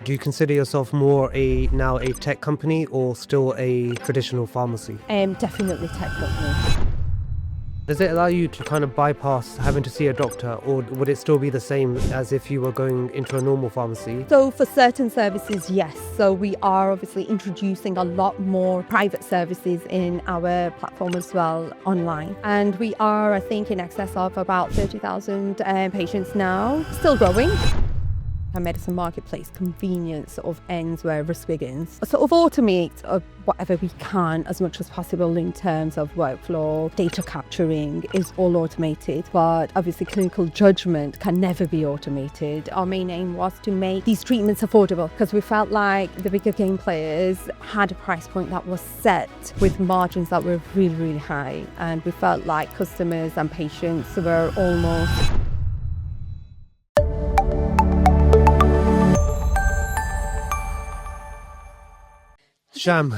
Do you consider yourself more now a tech company or still a traditional pharmacy? Definitely tech company. Does it allow you to kind of bypass having to see a doctor, or would it still be the same as if you were going into a normal pharmacy? So for certain services, yes. So we are obviously introducing a lot more private services in our platform as well online. And we are, I think, in excess of about 30,000 patients now, still growing. Our medicine marketplace convenience sort of ends where risk begins. Sort of automate whatever we can as much as possible in terms of workflow, data capturing is all automated, but obviously clinical judgment can never be automated. Our main aim was to make these treatments affordable because we felt like the bigger game players had a price point that was set with margins that were really, really high, and we felt like customers and patients were almost Sham,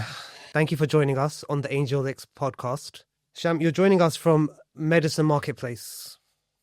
thank you for joining us on the AngelLinx podcast. Sham, you're joining us from Medicine Marketplace.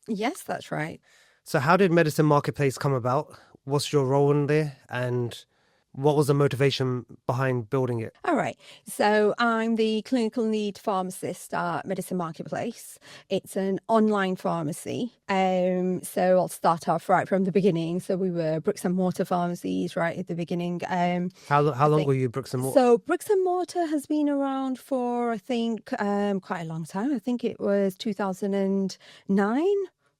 Yes, that's right. So how did Medicine Marketplace come about? What's your role in there? And what was the motivation behind building it? All right. So I'm the clinical lead pharmacist at Medicine Marketplace. It's an online pharmacy. So I'll start off right from the beginning. So we were bricks and mortar pharmacies right at the beginning. How long were you bricks and mortar? So bricks and mortar has been around for, I think, quite a long time. I think it was 2009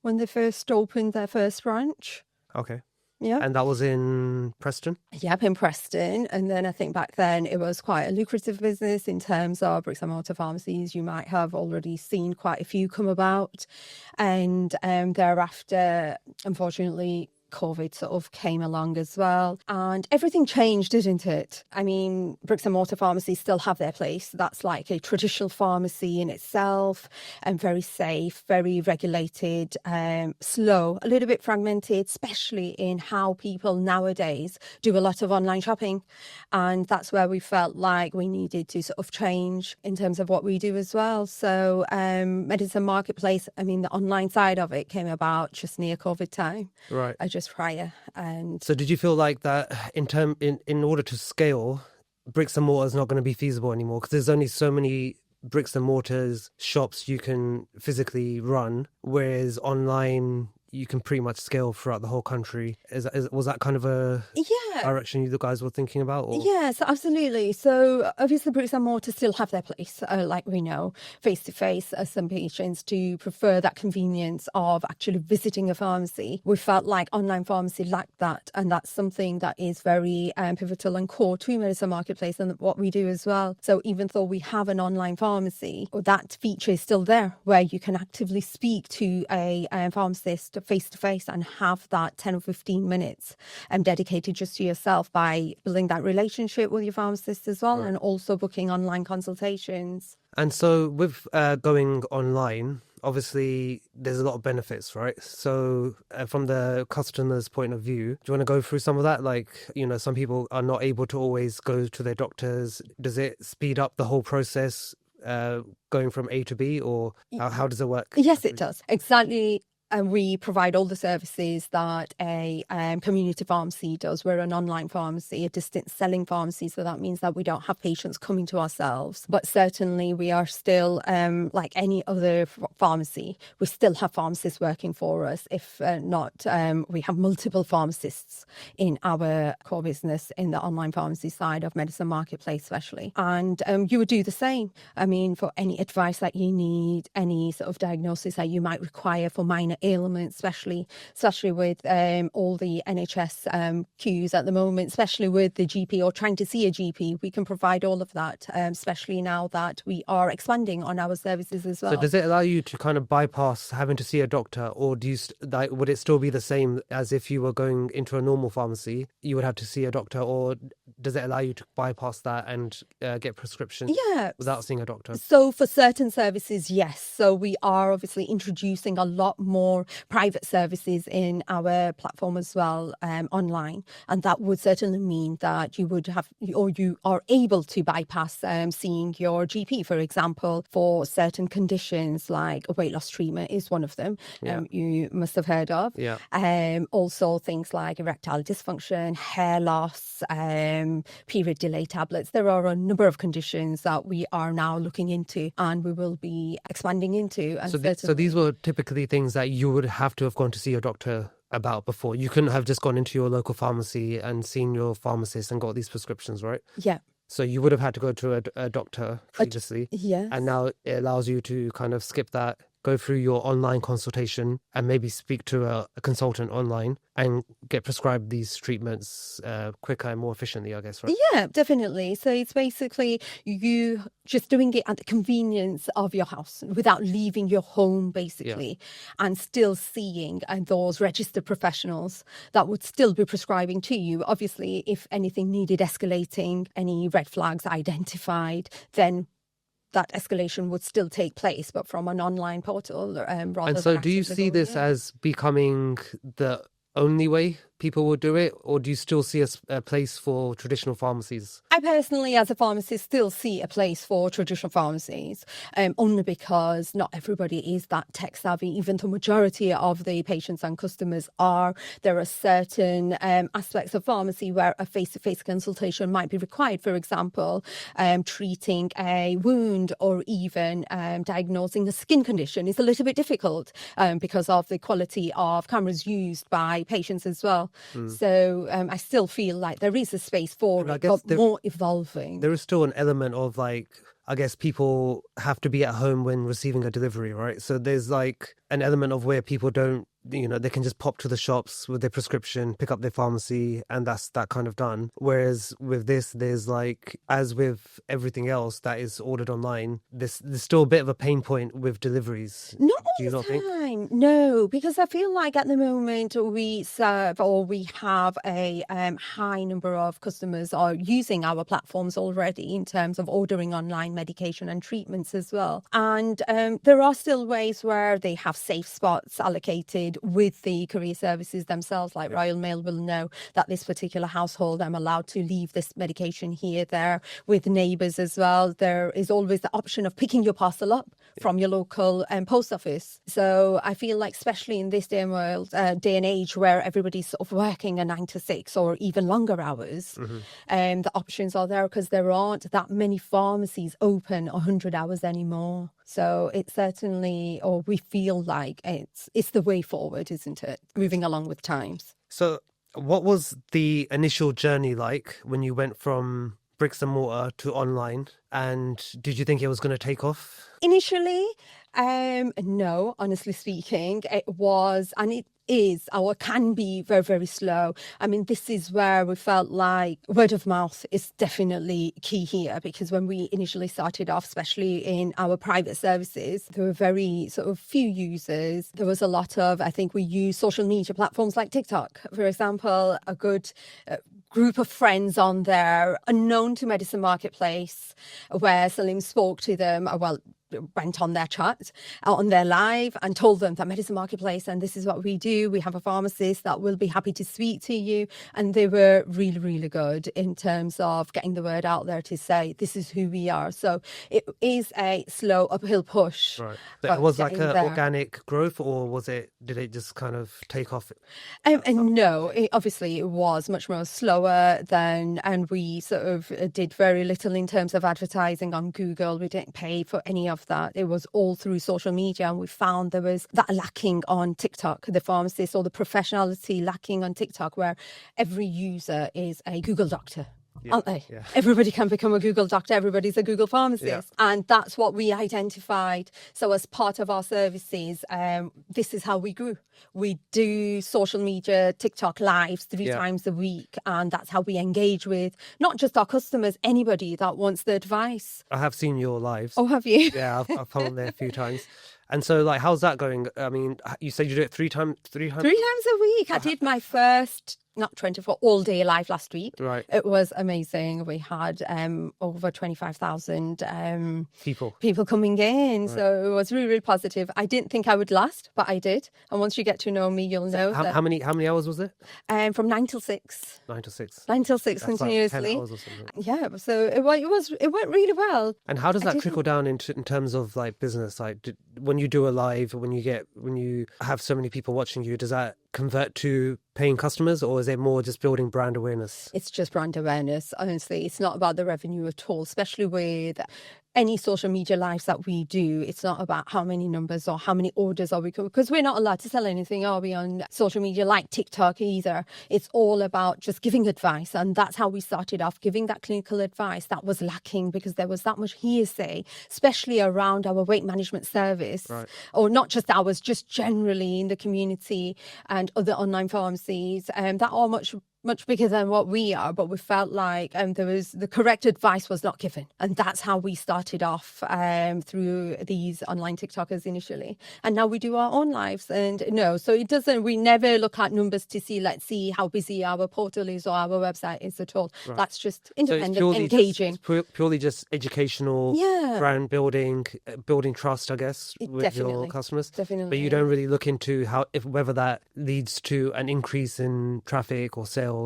when they first opened their first branch. Okay. Yeah. And that was in Preston? Yep, in Preston. And then I think back then it was quite a lucrative business in terms of bricks and mortar pharmacies. You might have already seen quite a few come about. And thereafter, unfortunately, COVID sort of came along as well. And everything changed, didn't it? I mean, bricks and mortar pharmacies still have their place. That's like a traditional pharmacy in itself, and very safe, very regulated, slow, a little bit fragmented, especially in how people nowadays do a lot of online shopping. And that's where we felt like we needed to sort of change in terms of what we do as well. So Medicine Marketplace, I mean, the online side of it came about just near COVID time. Right. Just prior. And so did you feel like that in order to scale, bricks and mortar is not going to be feasible anymore because there's only so many bricks and mortars shops you can physically run, whereas online you can pretty much scale throughout the whole country. Was that kind of a direction you guys were thinking about? Or? Yes, absolutely. So obviously bricks and mortar still have their place, like we know, face-to-face. Some patients do prefer that convenience of actually visiting a pharmacy. We felt like online pharmacy lacked that, and that's something that is very pivotal and core to Medicine Marketplace and what we do as well. So even though we have an online pharmacy, that feature is still there where you can actively speak to a pharmacist face-to-face and have that 10 or 15 minutes dedicated just to yourself by building that relationship with your pharmacist as well, right. And also booking online consultations. And so with going online, obviously there's a lot of benefits, right? So from the customer's point of view, do you want to go through some of that? Like, some people are not able to always go to their doctors. Does it speed up the whole process going from A to B, or how does it work? Yes, it does. Exactly. And we provide all the services that a community pharmacy does. We're an online pharmacy, a distance selling pharmacy. So that means that we don't have patients coming to ourselves. But certainly we are still, like any other pharmacy, we still have pharmacists working for us. If not, we have multiple pharmacists in our core business in the online pharmacy side of Medicine Marketplace especially. And you would do the same. I mean, for any advice that you need, any sort of diagnosis that you might require for minor ailments, especially with all the NHS queues at the moment, especially with the GP or trying to see a GP, we can provide all of that, especially now that we are expanding on our services as well. So does it allow you to kind of bypass having to see a doctor, or would it still be the same as if you were going into a normal pharmacy? You would have to see a doctor, or does it allow you to bypass that and get prescription Yeah. without seeing a doctor? So for certain services, yes. So we are obviously introducing a lot more private services in our platform as well, online. And that would certainly mean that you would have, or you are able to bypass seeing your GP, for example, for certain conditions like a weight loss treatment is one of them. Yeah. You must have heard of. Yeah. Also things like erectile dysfunction, hair loss, period delay tablets. There are a number of conditions that we are now looking into and we will be expanding into. And So these were typically things that you would have to have gone to see your doctor about before. You couldn't have just gone into your local pharmacy and seen your pharmacist and got these prescriptions, right? Yeah. So you would have had to go to a doctor previously. Yes. And now it allows you to kind of skip that, go through your online consultation and maybe speak to a consultant online and get prescribed these treatments quicker and more efficiently, I guess, right? Yeah, definitely. So it's basically you just doing it at the convenience of your house without leaving your home, basically, and still seeing those registered professionals that would still be prescribing to you. Obviously, if anything needed escalating, any red flags identified, then that escalation would still take place, but from an online portal rather And so than do you actively see going this in. as becoming the only way people will do it, or do you still see a place for traditional pharmacies? I personally, as a pharmacist, still see a place for traditional pharmacies, only because not everybody is that tech savvy. Even the majority of the patients and customers are. There are certain aspects of pharmacy where a face-to-face consultation might be required. For example, treating a wound or even diagnosing a skin condition is a little bit difficult because of the quality of cameras used by patients as well. So I still feel like there is a space for And I it, guess but more evolving. there is still an element of like, I guess people have to be at home when receiving a delivery, right? So there's like an element of where people don't, they can just pop to the shops with their prescription, pick up their pharmacy, and that's that kind of done. Whereas with this, there's like, as with everything else that is ordered online, there's still a bit of a pain point with deliveries. Not Do you all not the think? time, no, because I feel like at the moment we serve or we have a high number of customers are using our platforms already in terms of ordering online medication and treatments as well. And there are still ways where they have safe spots allocated with the courier services themselves, like Royal Mail will know that this particular household, I'm allowed to leave this medication here, there, with neighbours as well. There is always the option of picking your parcel up from your local post office. So I feel like, especially in this day and age where everybody's sort of working a 9 to 6 or even longer hours, the options are there because there aren't that many pharmacies open 100 hours anymore. So it's certainly, or we feel like it's the way forward, isn't it? Moving along with times. So what was the initial journey like when you went from bricks and mortar to online? And did you think it was going to take off? Initially, no, honestly speaking, it was, and it is or can be very, very slow. I mean, this is where we felt like word of mouth is definitely key here, because when we initially started off, especially in our private services, there were very sort of few users. There was a lot of, I think we use social media platforms like TikTok, for example, a good group of friends on there, unknown to Medicine Marketplace, where Salim spoke to them, went on their chat, on their live, and told them that Medicine Marketplace, and this is what we do. We have a pharmacist that will be happy to speak to you. And they were really, really good in terms of getting the word out there to say, this is who we are. So it is a slow uphill push. Right. but It was like getting an there. organic growth, or did it just kind of take off? And no, obviously it was much more slower than, and we sort of did very little in terms of advertising on Google. We didn't pay for any of that. It was all through social media, and we found there was that lacking on TikTok, the pharmacist or the professionality lacking on TikTok, where every user is a Google doctor. Aren't they? Yeah. Everybody can become a Google doctor. Everybody's a Google pharmacist. And that's what we identified. So as part of our services, this is how we grew. We do social media, TikTok lives 3 times a week. And that's how we engage with not just our customers, anybody that wants the advice. I have seen your lives. Oh, have you? Yeah, I've come on there a few times. And so, like, how's that going? I mean, you said you do it 3 times? 3 times a week. I did my first not 24, all day live last week. Right. It was amazing. We had over 25,000 people coming in. Right. So it was really, really positive. I didn't think I would last, but I did. And once you get to know me, you'll know that. How many hours was it? From 9 till 6. 9 to 6. 9 till 6 That's continuously. like 10 hours or something. Yeah, so it went really well. And how does that trickle down in terms of like business? Like when you do a live, when you have so many people watching you, does that convert to paying customers, or is it more just building brand awareness? It's just brand awareness. Honestly, it's not about the revenue at all, especially with any social media lives that we do. It's not about how many numbers or how many orders are we, because we're not allowed to sell anything, are we, on social media like TikTok either. It's all about just giving advice. And that's how we started off, giving that clinical advice that was lacking because there was that much hearsay, especially around our weight management service, Right. or not just ours, just generally in the community and other online pharmacies that are much bigger than what we are, but we felt like the correct advice was not given. And that's how we started off through these online TikTokers initially. And now we do our own lives. And we never look at numbers to see, let's see how busy our portal is or our website is at all. Right. That's just independent, so engaging. It's purely just educational, brand building trust, I guess, with your customers. Definitely. But you don't really look into whether that leads to an increase in traffic or sales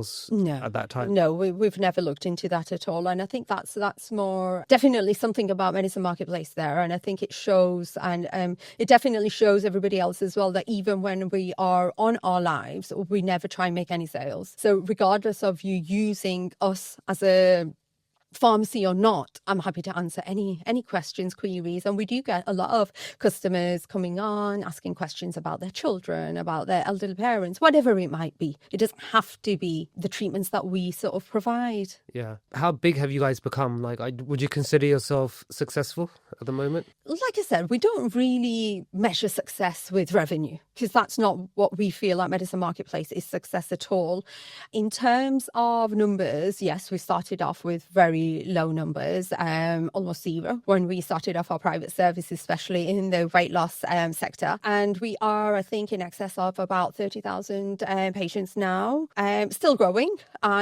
at that time. No, we've never looked into that at all. And I think that's more definitely something about Medicine Marketplace there. And I think it shows, and it definitely shows everybody else as well, that even when we are on our lives, we never try and make any sales. So regardless of you using us as a pharmacy or not, I'm happy to answer any questions, queries. And we do get a lot of customers coming on asking questions about their children, about their elderly parents, whatever it might be. It doesn't have to be the treatments that we sort of provide. Yeah. How big have you guys become? Like, would you consider yourself successful at the moment? Like I said, we don't really measure success with revenue, because that's not what we feel like Medicine Marketplace is success at all. In terms of numbers, yes, we started off with very low numbers, almost zero when we started off our private service, especially in the weight loss sector. And we are, I think, in excess of about 30,000 patients now, still growing,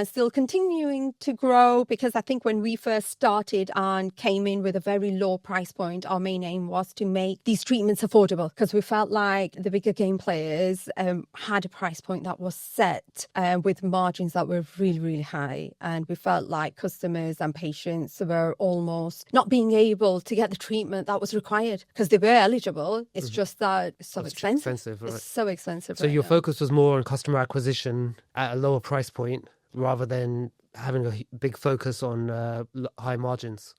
still continuing to grow, because I think when we first started and came in with a very low price point, our main aim was to make these treatments affordable, because we felt like the bigger game players had a price point that was set with margins that were really, really high. And we felt like customers and patients were almost not being able to get the treatment that was required, because they were eligible. It's just that it's so expensive. Right? It's so expensive. So your focus was more on customer acquisition at a lower price point rather than having a big focus on high margins.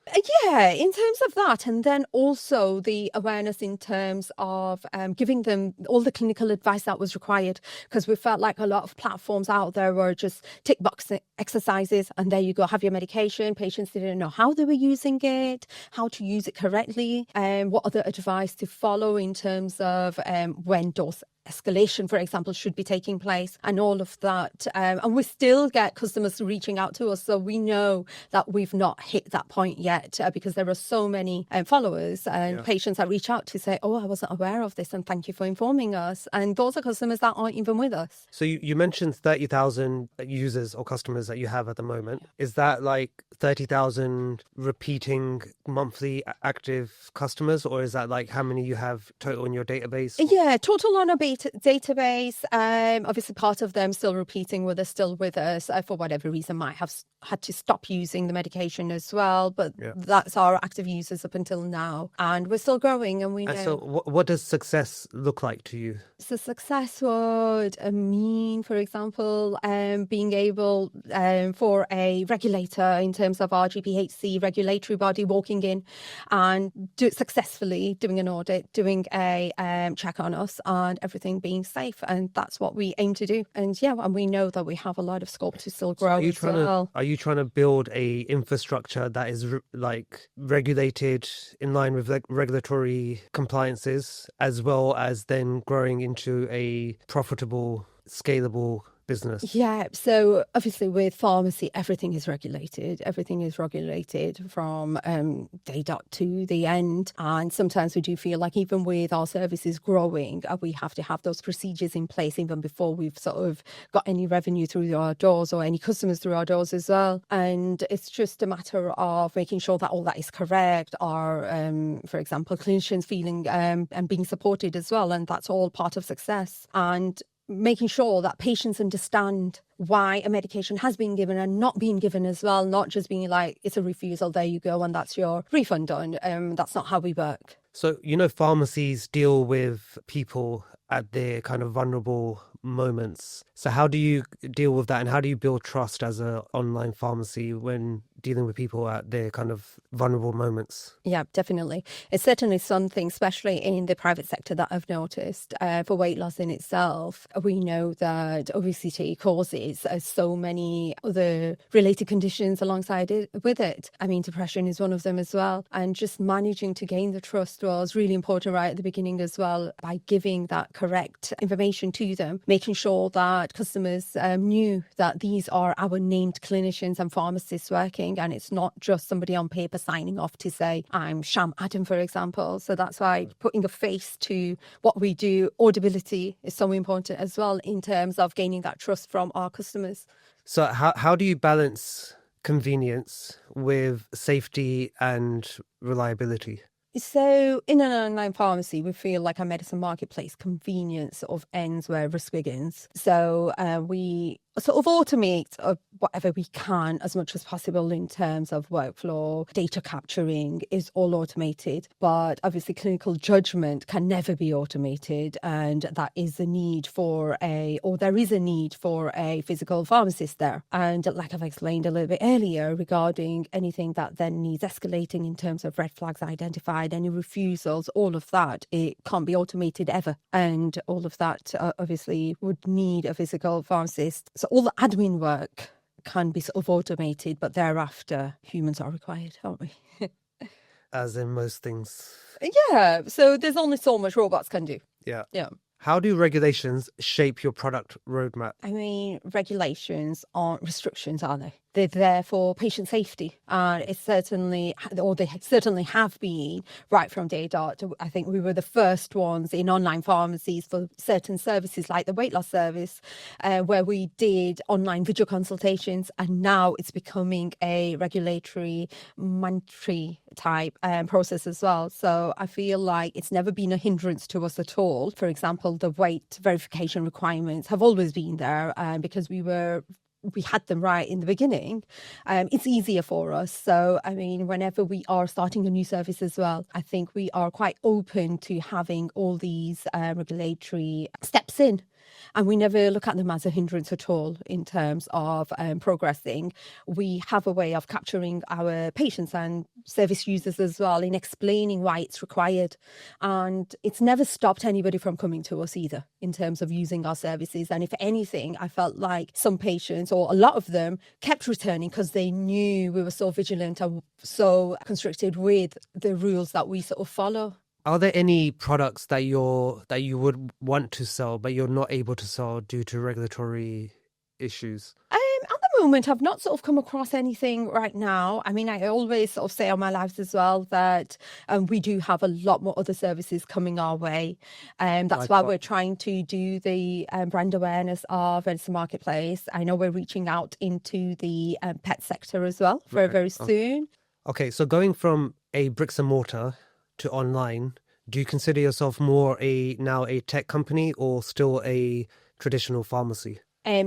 Yeah, in terms of that. And then also the awareness in terms of giving them all the clinical advice that was required, because we felt like a lot of platforms out there were just tick box exercises, and there you go, have your medication. Patients didn't know how they were using it, how to use it correctly, what other advice to follow in terms of when dose escalation, for example, should be taking place, and all of that. And we still get customers reaching out to us. So we know that we've not hit that point yet, because there are so many followers and patients that reach out to say, oh, I wasn't aware of this, and thank you for informing us. And those are customers that aren't even with us. So you mentioned 30,000 users or customers that you have at the moment. Is that like 30,000 repeating monthly active customers, or is that like how many you have total in your database? Yeah, total on our database. Obviously, part of them still repeating with us, still with us, for whatever reason, might have had to stop using the medication as well. But that's our active users up until now. And we're still growing, and we know. And so what does success look like to you? So success would mean, for example, being able for a regulator in terms of our GPHC regulatory body walking in and successfully doing an audit, doing a check on us, and everything being safe. And that's what we aim to do. And and we know that we have a lot of scope to still grow as well. Are you trying to build a infrastructure that is regulated in line with regulatory compliances, as well as then growing into a profitable, scalable business? Yeah, so obviously with pharmacy, everything is regulated. Everything is regulated from day dot to the end. And sometimes we do feel like even with our services growing, we have to have those procedures in place even before we've sort of got any revenue through our doors or any customers through our doors as well. And it's just a matter of making sure that all that is correct. Our, for example, clinicians feeling and being supported as well. And that's all part of success. And making sure that patients understand why a medication has been given and not been given as well, not just being like, it's a refusal, there you go, and that's your refund done. That's not how we work. So, pharmacies deal with people at their kind of vulnerable moments. So how do you deal with that, and how do you build trust as an online pharmacy when dealing with people at their kind of vulnerable moments? Yeah, definitely. It's certainly something, especially in the private sector, that I've noticed for weight loss in itself. We know that obesity causes so many other related conditions alongside it with it. I mean, depression is one of them as well. And just managing to gain the trust was really important right at the beginning as well, by giving that correct information to them, making sure that customers knew that these are our named clinicians and pharmacists working, and it's not just somebody on paper signing off to say, I'm Sham Adam, for example. So that's why putting a face to what we do, audibility is so important as well in terms of gaining that trust from our customers. So how do you balance convenience with safety and reliability? So in an online pharmacy, we feel like a medicine marketplace, convenience sort of ends where risk begins. So we sort of automate whatever we can as much as possible in terms of workflow. Data capturing is all automated, but obviously clinical judgment can never be automated, and that is the need for there is a need for a physical pharmacist there. And like I've explained a little bit earlier, regarding anything that then needs escalating in terms of red flags identified, any refusals, all of that, it can't be automated ever. And all of that obviously would need a physical pharmacist. So all the admin work can be sort of automated, but thereafter humans are required, aren't we? As in most things. Yeah, so there's only so much robots can do. Yeah. Yeah. How do regulations shape your product roadmap? I mean, regulations aren't restrictions, are they? They're there for patient safety. And it's certainly, or they certainly have been right from day dot. I think we were the first ones in online pharmacies for certain services like the weight loss service, where we did online video consultations. And now it's becoming a regulatory mandatory type process as well. So I feel like it's never been a hindrance to us at all. For example, the weight verification requirements have always been there because we had them right in the beginning. It's easier for us. So, I mean, whenever we are starting a new service as well, I think we are quite open to having all these regulatory steps in. And we never look at them as a hindrance at all in terms of progressing. We have a way of capturing our patients and service users as well in explaining why it's required. And it's never stopped anybody from coming to us either in terms of using our services. And if anything, I felt like some patients, or a lot of them, kept returning because they knew we were so vigilant and so constricted with the rules that we sort of follow. Are there any products that you would want to sell but you're not able to sell due to regulatory issues? At the moment, I've not sort of come across anything right now. I mean, I always sort of say on my lives as well that we do have a lot more other services coming our way. That's why we're trying to do the brand awareness of Medicine Marketplace. I know we're reaching out into the pet sector as well very, very soon. Okay, so going from a bricks and mortar to online, do you consider yourself more now a tech company or still a traditional pharmacy?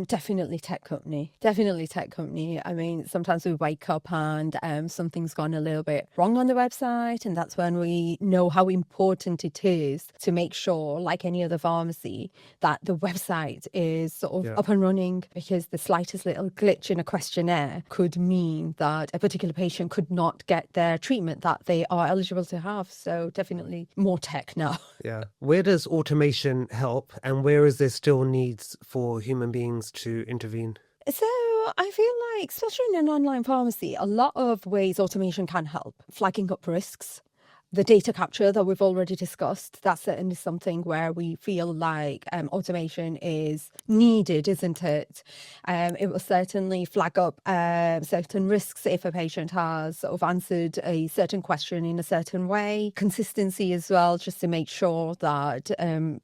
Definitely tech company. Definitely tech company. I mean, sometimes we wake up and something's gone a little bit wrong on the website, and that's when we know how important it is to make sure, like any other pharmacy, that the website is sort of up and running, because the slightest little glitch in a questionnaire could mean that a particular patient could not get their treatment that they are eligible to have. So definitely more tech now. Yeah. Where does automation help, and where is there still needs for human beings to intervene? So I feel like, especially in an online pharmacy, a lot of ways automation can help. Flagging up risks, the data capture that we've already discussed, that's certainly something where we feel like automation is needed, isn't it? It will certainly flag up certain risks if a patient has sort of answered a certain question in a certain way. Consistency as well, just to make sure that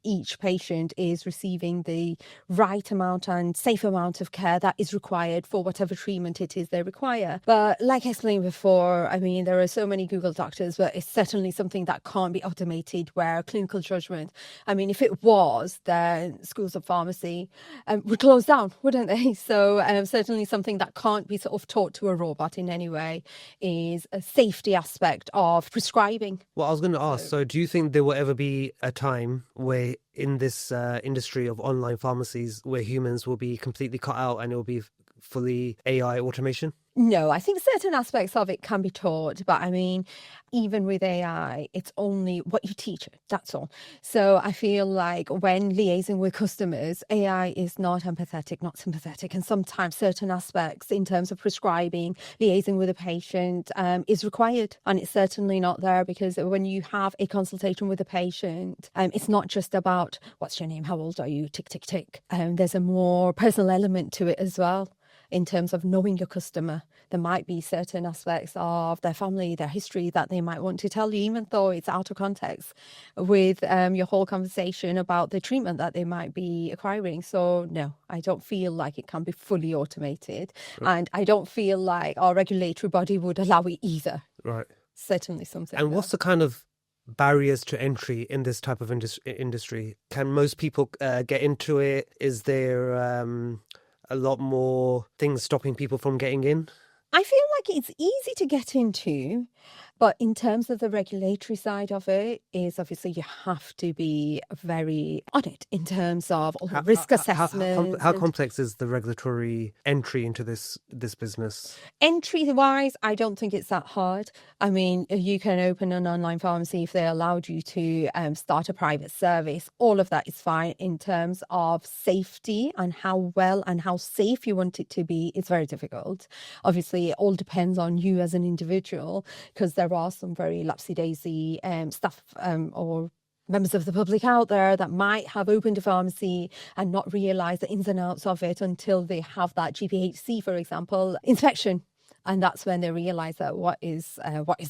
each patient is receiving the right amount and safe amount of care that is required for whatever treatment it is they require. But like I explained before, I mean, there are so many Google doctors, but it's certainly something that can't be automated, where clinical judgment, I mean, if it was, then schools of pharmacy would close down, wouldn't they? So certainly something that can't be sort of taught to a robot in any way is a safety aspect of prescribing. Well, I was going to ask, so do you think there will ever be a time where in this industry of online pharmacies where humans will be completely cut out and it will be fully AI automation? No, I think certain aspects of it can be taught, but I mean, even with AI, it's only what you teach it, that's all. So I feel like when liaising with customers, AI is not empathetic, not sympathetic, and sometimes certain aspects in terms of prescribing, liaising with a patient is required, and it's certainly not there, because when you have a consultation with a patient, it's not just about what's your name, how old are you, tick, tick, tick. There's a more personal element to it as well. In terms of knowing your customer, there might be certain aspects of their family, their history that they might want to tell you, even though it's out of context with your whole conversation about the treatment that they might be acquiring. So no, I don't feel like it can be fully automated. And I don't feel like our regulatory body would allow it either. Right. Certainly something. And what's the kind of barriers to entry in this type of industry? Can most people get into it? Is there a lot more things stopping people from getting in? I feel like it's easy to get into, but in terms of the regulatory side of it, is obviously you have to be very on it in terms of all the risk assessments. How complex is the regulatory entry into this business? Entry-wise, I don't think it's that hard. I mean, you can open an online pharmacy if they allowed you to start a private service. All of that is fine. In terms of safety and how well and how safe you want it to be, it's very difficult. Obviously, it all depends on you as an individual, because there are some very lapsy-daisy staff or members of the public out there that might have opened a pharmacy and not realise the ins and outs of it until they have that GPHC, for example, inspection. And that's when they realise that what is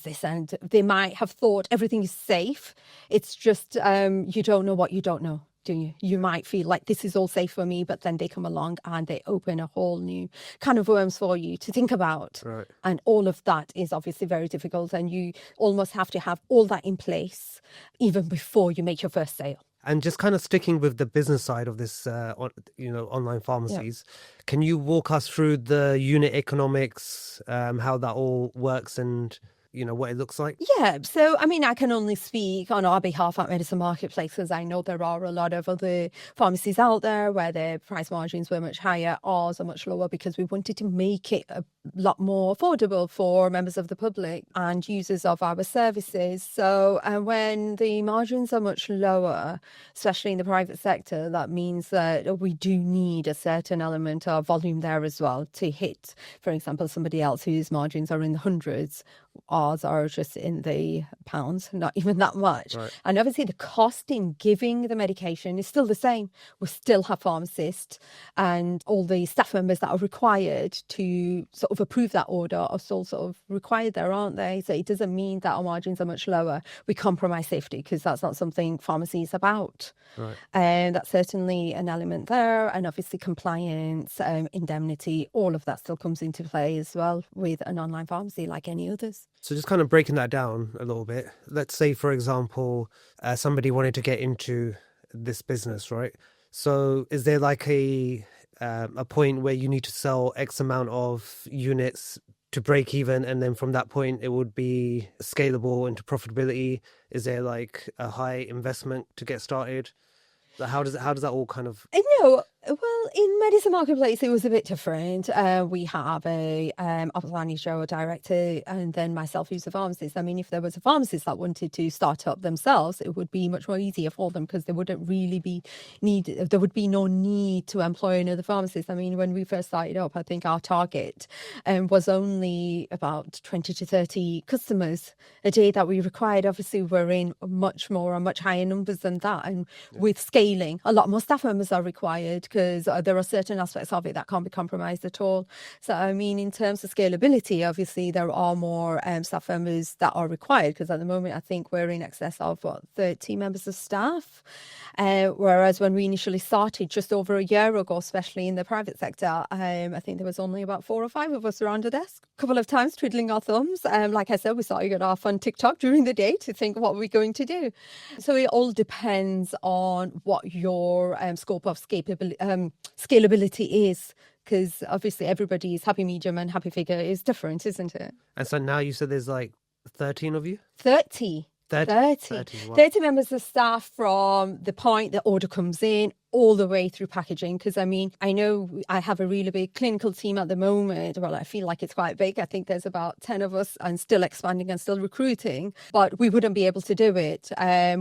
this? And they might have thought everything is safe. It's just you don't know what you don't know, do you? You might feel like this is all safe for me, but then they come along and they open a whole new can of worms for you to think about. Right. And all of that is obviously very difficult. And you almost have to have all that in place even before you make your first sale. And just kind of sticking with the business side of this, online pharmacies, can you walk us through the unit economics, how that all works, and what it looks like? Yeah, so I mean, I can only speak on our behalf at Medicine Marketplace, because I know there are a lot of other pharmacies out there where their price margins were much higher. Ours are much lower because we wanted to make it a lot more affordable for members of the public and users of our services. So when the margins are much lower, especially in the private sector, that means that we do need a certain element of volume there as well to hit, for example, somebody else whose margins are in the hundreds. Ours are just in the pounds, not even that much. Right. And obviously the cost in giving the medication is still the same. We still have pharmacists and all the staff members that are required to sort of approve that order are still sort of required there, aren't they? So it doesn't mean that our margins are much lower. We compromise safety because that's not something pharmacy is about. Right. And that's certainly an element there. And obviously compliance, indemnity, all of that still comes into play as well with an online pharmacy like any others. So just kind of breaking that down a little bit. Let's say, for example, somebody wanted to get into this business, right? So is there like a point where you need to sell X amount of units to break even, and then from that point it would be scalable into profitability? Is there like a high investment to get started? How does that all kind of... No, Well, in Medicine Marketplace, it was a bit different. We have a ops manager or director, and then myself, who's a pharmacist. I mean, if there was a pharmacist that wanted to start up themselves, it would be much more easier for them because there wouldn't really be needed. There would be no need to employ another pharmacist. I mean, when we first started up, I think our target was only about 20 to 30 customers a day that we required. Obviously, we're in much higher numbers than that, and with scaling, a lot more staff members are required because there are certain aspects of it that can't be compromised at all. So, I mean, in terms of scalability, obviously there are more staff members that are required because at the moment I think we're in excess of 30 members of staff. Whereas when we initially started just over a year ago, especially in the private sector, I think there was only about 4 or 5 of us around a desk. A couple of times twiddling our thumbs. Like I said, we started get off on TikTok during the day to think what we're going to do. So it all depends on what your scope of scalability is, because obviously everybody's happy medium and happy figure is different, isn't it? And so now you said there's like 13 of you? 30. 30. Wow. 30 members of staff from the point the order comes in all the way through packaging. Because I mean, I know I have a really big clinical team at the moment. Well, I feel like it's quite big. I think there's about 10 of us and still expanding and still recruiting. But we wouldn't be able to do it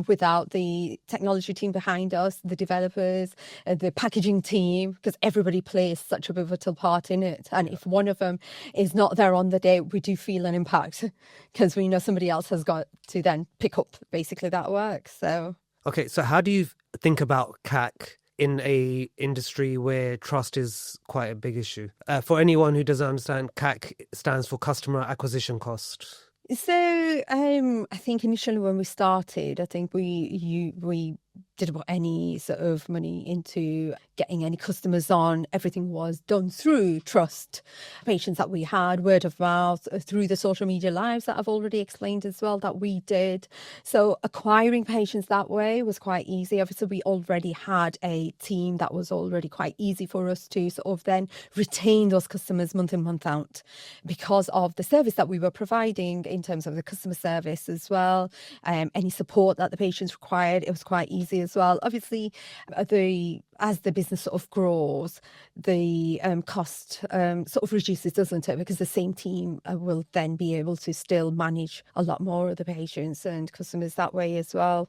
without the technology team behind us, the developers, the packaging team, because everybody plays such a pivotal part in it. And if one of them is not there on the day, we do feel an impact because we know somebody else has got to then pick up basically that work. So. Okay, so how do you think about CAC in a industry where trust is quite a big issue? For anyone who doesn't understand, CAC stands for customer acquisition cost. So I think initially when we started, I think we didn't put any sort of money into getting any customers on. Everything was done through trust. Patients that we had, word of mouth, through the social media lives that I've already explained as well that we did. So acquiring patients that way was quite easy. Obviously, we already had a team that was already quite easy for us to sort of then retain those customers month in, month out because of the service that we were providing in terms of the customer service as well. Any support that the patients required, it was quite easy as well. Obviously, as the business sort of grows, the cost sort of reduces, doesn't it? Because the same team will then be able to still manage a lot more of the patients and customers that way as well.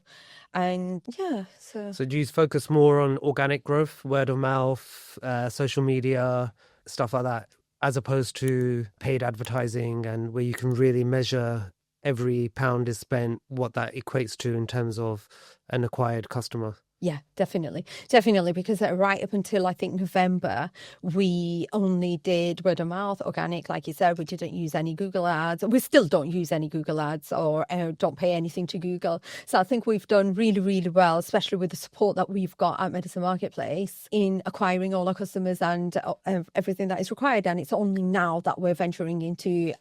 And yeah, So do you focus more on organic growth, word of mouth, social media, stuff like that, as opposed to paid advertising and where you can really measure every pound is spent, what that equates to in terms of an acquired customer? Yeah, definitely. Definitely, because right up until I think November, we only did word of mouth, organic, like you said. We didn't use any Google ads. We still don't use any Google ads or don't pay anything to Google. So I think we've done really, really well, especially with the support that we've got at Medicine Marketplace in acquiring all our customers and everything that is required. And it's only now that we're venturing into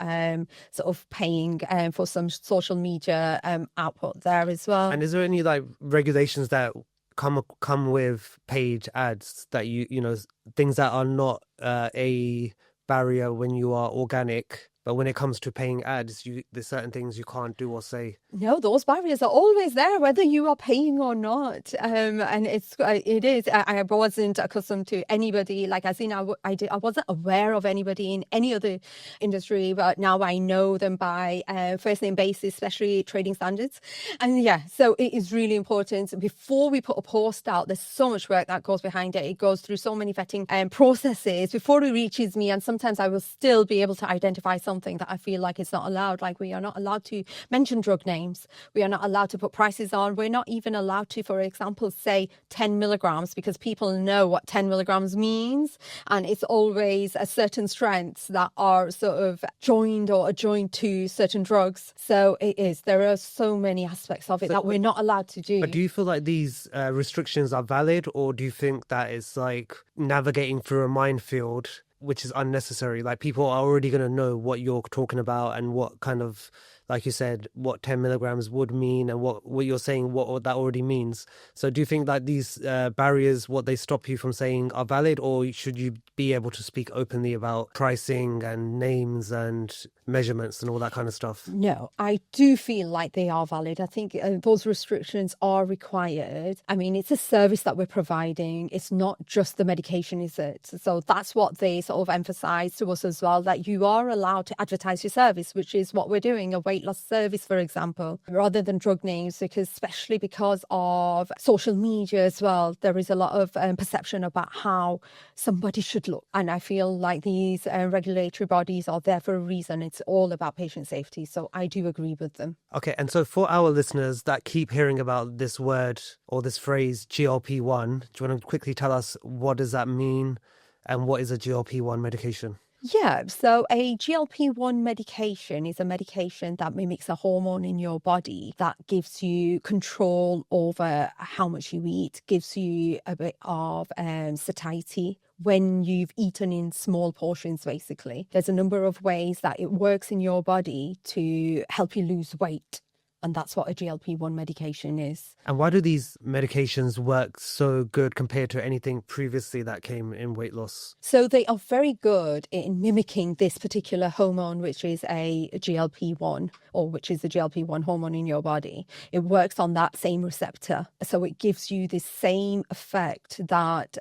sort of paying for some social media output there as well. And is there any like regulations that come with paid ads that you know, things that are not a barrier when you are organic, but when it comes to paying ads, there's certain things you can't do or say? No, those barriers are always there, whether you are paying or not. And it is. I wasn't accustomed to anybody, like as in I wasn't aware of anybody in any other industry, but now I know them by first name basis, especially trading standards. And yeah, so it is really important before we put a post out. There's so much work that goes behind it. It goes through so many vetting processes before it reaches me. And sometimes I will still be able to identify something that I feel like it's not allowed. Like we are not allowed to mention drug names. We are not allowed to put prices on. We're not even allowed to, for example, say 10 milligrams because people know what 10 milligrams means. And it's always a certain strengths that are sort of joined or adjoined to certain drugs. So it is. There are so many aspects of it that we're not allowed to do. But do you feel like these restrictions are valid, or do you think that it's like navigating through a minefield which is unnecessary? Like people are already going to know what you're talking about and what kind of like you said, what 10 milligrams would mean and what you're saying, what that already means. So do you think that these barriers, what they stop you from saying, are valid, or should you be able to speak openly about pricing and names and measurements and all that kind of stuff? No, I do feel like they are valid. I think those restrictions are required. I mean, it's a service that we're providing. It's not just the medication, is it? So that's what they sort of emphasize to us as well, that you are allowed to advertise your service, which is what we're doing, a weight loss service, for example, rather than drug names, because especially because of social media as well, there is a lot of perception about how somebody should look. And I feel like these regulatory bodies are there for a reason. It's all about patient safety. So I do agree with them. Okay, and so for our listeners that keep hearing about this word or this phrase GLP-1, do you want to quickly tell us what does that mean and what is a GLP-1 medication? Yeah, so a GLP-1 medication is a medication that mimics a hormone in your body that gives you control over how much you eat, gives you a bit of satiety when you've eaten in small portions, basically. There's a number of ways that it works in your body to help you lose weight. And that's what a GLP-1 medication is. And why do these medications work so good compared to anything previously that came in weight loss? So they are very good in mimicking this particular hormone, which is a GLP-1, or which is the GLP-1 hormone in your body. It works on that same receptor. So it gives you the same effect that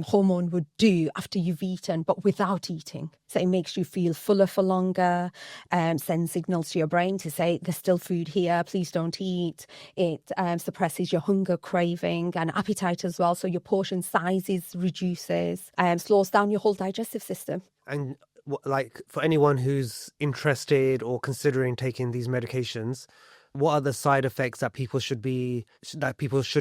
hormone would do after you've eaten, but without eating. So it makes you feel fuller for longer, sends signals to your brain to say, there's still food here, please don't eat. It suppresses your hunger, craving and appetite as well. So your portion sizes reduces, slows down your whole digestive system. And like for anyone who's interested or considering taking these medications, what are the side effects that people should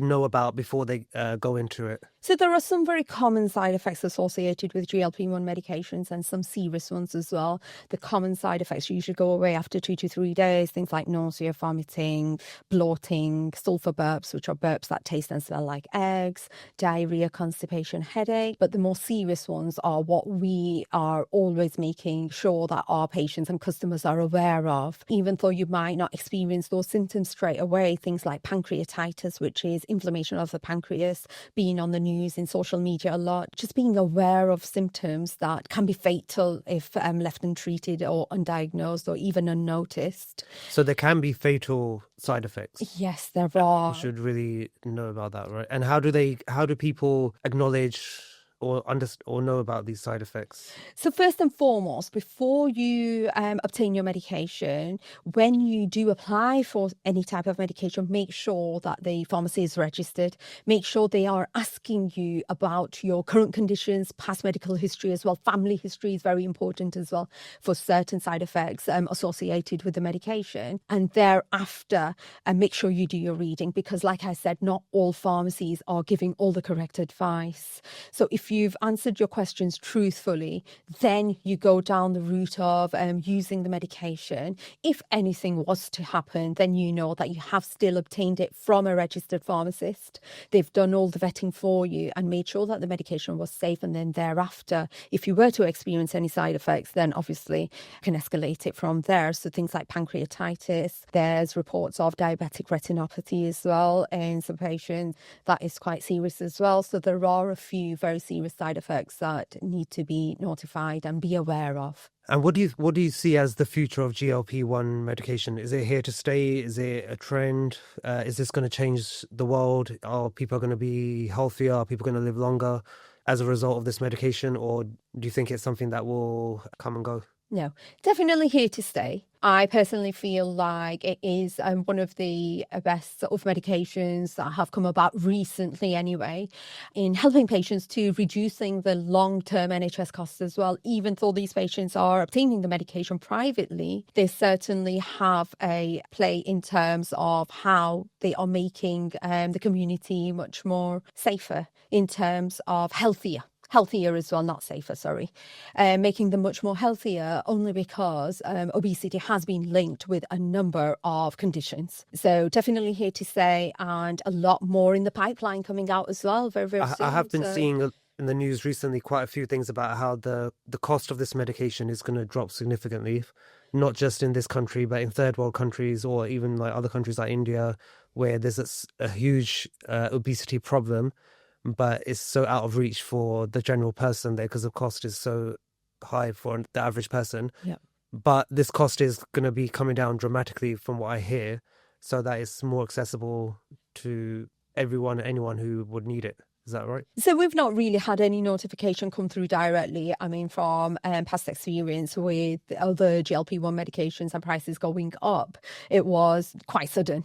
know about before they go into it? So there are some very common side effects associated with GLP-1 medications and some serious ones as well. The common side effects usually go away after 2 to 3 days, things like nausea, vomiting, bloating, sulfur burps, which are burps that taste and smell like eggs, diarrhea, constipation, headache. But the more serious ones are what we are always making sure that our patients and customers are aware of, even though you might not experience those symptoms straight away, things like pancreatitis, which is inflammation of the pancreas, being on the news in social media a lot, just being aware of symptoms that can be fatal if left untreated or undiagnosed or even unnoticed. So there can be fatal side effects. Yes, there are. You should really know about that, right? And how do people acknowledge or understand or know about these side effects? So first and foremost, before you obtain your medication, when you do apply for any type of medication, make sure that the pharmacy is registered. Make sure they are asking you about your current conditions, past medical history as well. Family history is very important as well for certain side effects associated with the medication. And thereafter, make sure you do your reading, because like I said, not all pharmacies are giving all the correct advice. So if you've answered your questions truthfully, then you go down the route of using the medication. If anything was to happen, then you know that you have still obtained it from a registered pharmacist. They've done all the vetting for you and made sure that the medication was safe. And then thereafter, if you were to experience any side effects, then obviously you can escalate it from there. So things like pancreatitis, there's reports of diabetic retinopathy as well in some patients. That is quite serious as well. So there are a few very serious side effects that need to be notified and be aware of. And what do you see as the future of GLP-1 medication? Is it here to stay? Is it a trend? Is this going to change the world? Are people going to be healthier? Are people going to live longer as a result of this medication? Or do you think it's something that will come and go? No, definitely here to stay. I personally feel like it is one of the best sort of medications that have come about recently anyway, in helping patients to reducing the long-term NHS costs as well. Even though these patients are obtaining the medication privately, they certainly have a play in terms of how they are making the community much more safer in terms of healthier as well, not safer, sorry, making them much more healthier, only because obesity has been linked with a number of conditions. So definitely here to stay, and a lot more in the pipeline coming out as well very, very soon. I have been seeing in the news recently quite a few things about how the cost of this medication is going to drop significantly, not just in this country, but in third world countries or even like other countries like India, where there's a huge obesity problem, but it's so out of reach for the general person there because the cost is so high for the average person. Yeah. But this cost is going to be coming down dramatically from what I hear, so that it's more accessible to everyone, anyone who would need it. Is that right? So we've not really had any notification come through directly. I mean, from past experience with other GLP-1 medications and prices going up, it was quite sudden.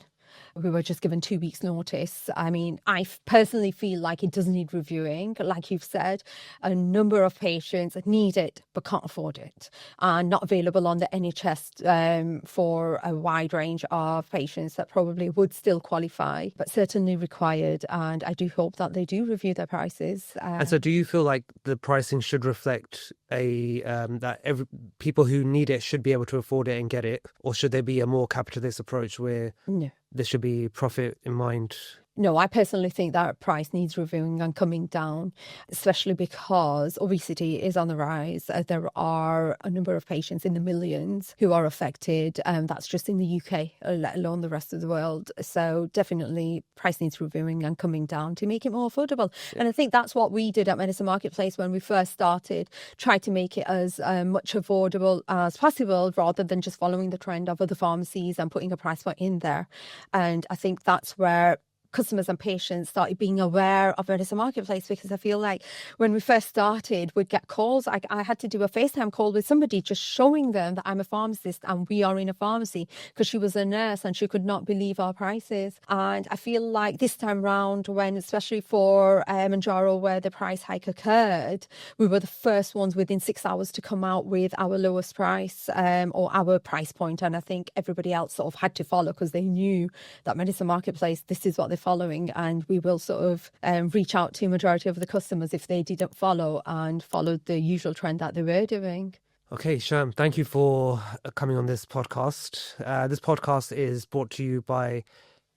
We were just given 2 weeks notice. I mean, I personally feel like it does need reviewing. Like you've said, a number of patients need it but can't afford it, and not available on the NHS for a wide range of patients that probably would still qualify, but certainly required. And I do hope that they do review their prices. And so do you feel like the pricing should reflect that every people who need it should be able to afford it and get it? Or should there be a more capitalist approach where No. there should be profit in mind? No, I personally think that price needs reviewing and coming down, especially because obesity is on the rise. There are a number of patients in the millions who are affected. That's just in the UK, let alone the rest of the world. So definitely price needs reviewing and coming down to make it more affordable. Yeah. And I think that's what we did at Medicine Marketplace when we first started, try to make it as much affordable as possible rather than just following the trend of other pharmacies and putting a price point in there. And I think that's where customers and patients started being aware of Medicine Marketplace, because I feel like when we first started, we'd get calls. I had to do a FaceTime call with somebody just showing them that I'm a pharmacist and we are in a pharmacy, because she was a nurse and she could not believe our prices. And I feel like this time round, when especially for Manjaro, where the price hike occurred, we were the first ones within 6 hours to come out with our lowest price or our price point. And I think everybody else sort of had to follow, because they knew that Medicine Marketplace, this is what they following, and we will sort of reach out to majority of the customers if they didn't follow and followed the usual trend that they were doing. Okay, Sham, thank you for coming on this podcast. This podcast is brought to you by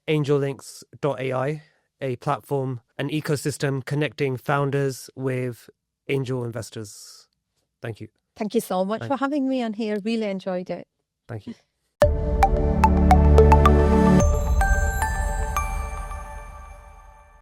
AngelLinx.ai, a platform, an ecosystem connecting founders with angel investors. Thank you. Thank you so much for having me on here. Really enjoyed it. Thank you.